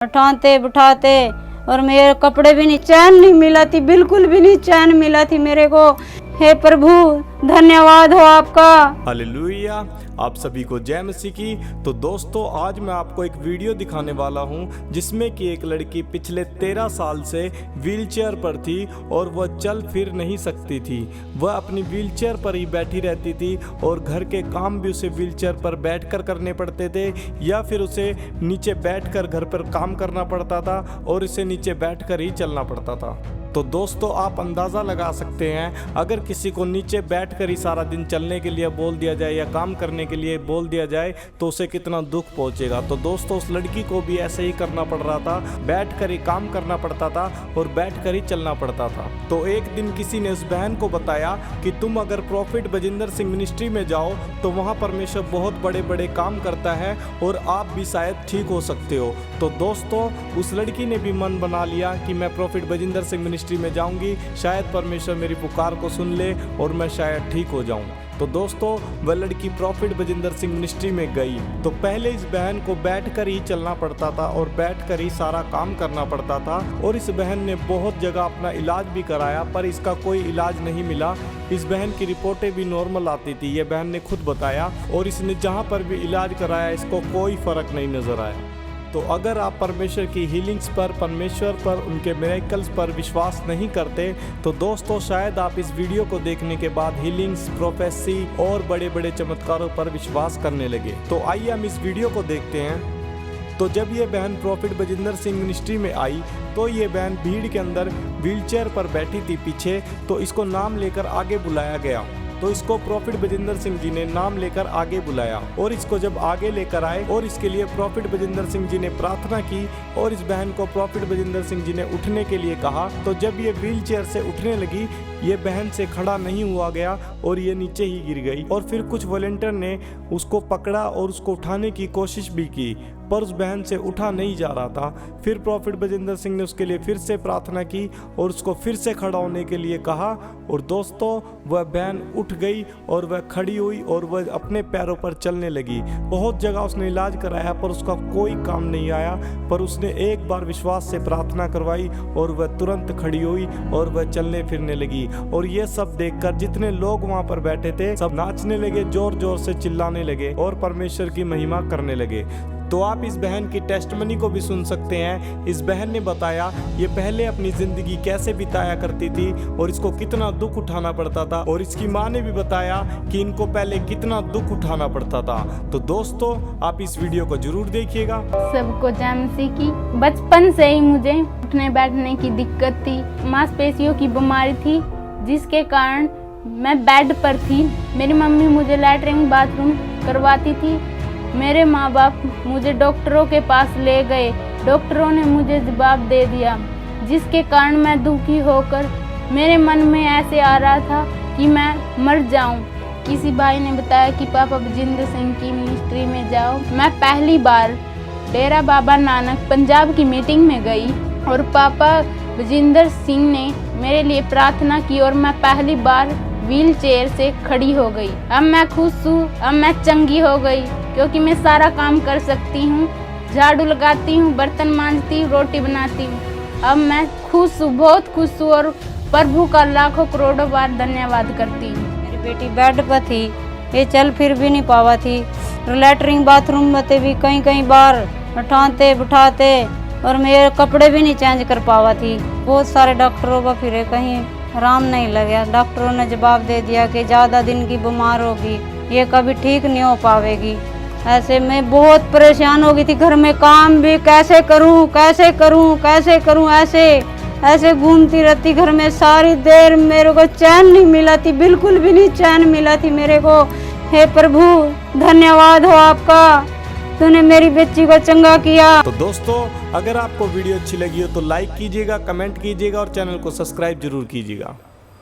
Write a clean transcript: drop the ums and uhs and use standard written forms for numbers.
उठाते बिठाते और मेरे कपड़े भी नहीं, चैन नहीं मिला थी, बिल्कुल भी नहीं चैन मिला थी मेरे को। हे प्रभु धन्यवाद हो आपका। हालेलुया। आप सभी को जय मसीह की। तो दोस्तों आज मैं आपको एक वीडियो दिखाने वाला हूं जिसमें कि एक लड़की पिछले 13 साल से व्हीलचेयर पर थी और वह चल फिर नहीं सकती थी। वह अपनी व्हीलचेयर पर ही बैठी रहती थी और घर के काम भी उसे व्हीलचेयर पर बैठकर करने पड़ते थे या फिर उसे नीचे बैठकर घर पर काम करना पड़ता था और इसे नीचे बैठकर ही चलना पड़ता था। तो दोस्तों आप अंदाज़ा लगा सकते हैं अगर किसी को नीचे बैठकर ही सारा दिन चलने के लिए बोल दिया जाए या काम करने के लिए बोल दिया जाए तो उसे कितना दुख पहुंचेगा। तो दोस्तों उस लड़की को भी ऐसे ही करना पड़ रहा था, बैठकर ही काम करना पड़ता था और बैठकर ही चलना पड़ता था। तो एक दिन किसी ने उस बहन को बताया कि तुम अगर प्रॉफिट बजिंदर सिंह मिनिस्ट्री में जाओ तो वहाँ परमेश्वर बहुत बड़े बड़े काम करता है और आप भी शायद ठीक हो सकते हो। तो दोस्तों उस लड़की ने भी मन बना लिया कि मैं प्रॉफिट बजिंदर सिंह मिनिस्ट्री में जाऊंगी, शायद परमेश्वर मेरी पुकार को सुन ले और मैं शायद ठीक हो जाऊं। तो दोस्तों वह लड़की प्रॉफिट बजिंदर सिंह मिनिस्ट्री में गई तो पहले इस बहन को बैठकर ही चलना पड़ता था और बैठकर ही सारा काम करना पड़ता था और इस बहन ने बहुत जगह अपना इलाज भी कराया पर इसका कोई इलाज नहीं मिला। इस बहन की रिपोर्टें भी नॉर्मल आती थी, ये बहन ने खुद बताया, और इसने जहाँ पर भी इलाज कराया इसको कोई फर्क नहीं नजर आया। तो अगर आप परमेश्वर की हीलिंग्स पर, परमेश्वर पर, उनके मिरेकल्स पर विश्वास नहीं करते तो दोस्तों शायद आप इस वीडियो को देखने के बाद हीलिंग्स, प्रोफेसी और बड़े बड़े चमत्कारों पर विश्वास करने लगे। तो आइए हम इस वीडियो को देखते हैं। तो जब ये बहन प्रॉफिट बजिंदर सिंह मिनिस्ट्री में आई तो ये बहन भीड़ के अंदर व्हीलचेयर पर बैठी थी पीछे, तो इसको नाम लेकर आगे बुलाया गया। तो इसको प्रॉफिट बजिंदर सिंह जी ने नाम लेकर आगे बुलाया और इसको जब आगे लेकर आए और इसके लिए प्रॉफिट बजिंदर सिंह जी ने प्रार्थना की और इस बहन को प्रॉफिट बजिंदर सिंह जी ने उठने के लिए कहा। तो जब ये व्हील चेयर से उठने लगी ये बहन से खड़ा नहीं हुआ गया और ये नीचे ही गिर गई। और फिर कुछ वॉलंटियर ने उसको पकड़ा और उसको उठाने की कोशिश भी की पर उस बहन से उठा नहीं जा रहा था। फिर प्रॉफिट बजिंदर सिंह ने उसके लिए फिर से प्रार्थना की और उसको फिर से खड़ा होने के लिए कहा और दोस्तों वह बहन उठ गई और वह खड़ी हुई और वह अपने पैरों पर चलने लगी। बहुत जगह उसने इलाज कराया पर उसका कोई काम नहीं आया, पर उसने एक बार विश्वास से प्रार्थना करवाई और वह तुरंत खड़ी हुई और वह चलने फिरने लगी। और ये सब देखकर जितने लोग वहाँ पर बैठे थे सब नाचने लगे, जोर जोर से चिल्लाने लगे और परमेश्वर की महिमा करने लगे। तो आप इस बहन की टेस्टमनी को भी सुन सकते हैं। इस बहन ने बताया ये पहले अपनी जिंदगी कैसे बिताया करती थी और इसको कितना दुख उठाना पड़ता था, और इसकी माँ ने भी बताया कि इनको पहले कितना दुख उठाना पड़ता था। तो दोस्तों आप इस वीडियो को जरूर देखिएगा। सबको जय मसीह की। बचपन से ही मुझे उठने बैठने की दिक्कत थी, मांसपेशियों की बीमारी थी जिसके कारण मैं बेड पर थी। मेरी मम्मी मुझे लैट्रिन बाथरूम करवाती थी। मेरे माँ बाप मुझे डॉक्टरों के पास ले गए, डॉक्टरों ने मुझे जवाब दे दिया जिसके कारण मैं दुखी होकर मेरे मन में ऐसे आ रहा था कि मैं मर जाऊं। किसी भाई ने बताया कि पापा बजिंदर सिंह की मिनिस्ट्री में जाओ। मैं पहली बार डेरा बाबा नानक पंजाब की मीटिंग में गई और पापा बजिंदर सिंह ने मेरे लिए प्रार्थना की और मैं पहली बार व्हील चेयर से खड़ी हो गई। अब मैं खुश हूँ, अब मैं चंगी हो गई क्योंकि मैं सारा काम कर सकती हूँ, झाड़ू लगाती हूँ, बर्तन मांजती हूँ, रोटी बनाती हूँ। अब मैं खुश हूँ, बहुत खुश हूँ और प्रभु का लाखों करोड़ों बार धन्यवाद करती हूँ। मेरी बेटी बेड पर थी, ये चल फिर भी नहीं पावा थी। लैट्रिन बाथरूम में भी कई बार उठाते बिठाते और मेरे कपड़े भी नहीं चेंज कर पावा थी। बहुत सारे डॉक्टरों को फिरे, कहीं आराम नहीं लगा। डॉक्टरों ने जवाब दे दिया कि ज़्यादा दिन की बीमार होगी, ये कभी ठीक नहीं हो पावेगी। ऐसे मैं बहुत परेशान हो गई थी, घर में काम भी कैसे करूं कैसे करूं कैसे करूं, ऐसे घूमती रहती घर में सारी देर। मेरे को चैन नहीं मिला थी, बिल्कुल भी नहीं चैन मिला थी मेरे को। हे प्रभु धन्यवाद हो आपका, तूने मेरी बच्ची को चंगा किया। तो दोस्तों अगर आपको वीडियो अच्छी लगी हो तो लाइक कीजिएगा, कमेंट कीजिएगा और चैनल को सब्सक्राइब जरूर कीजिएगा।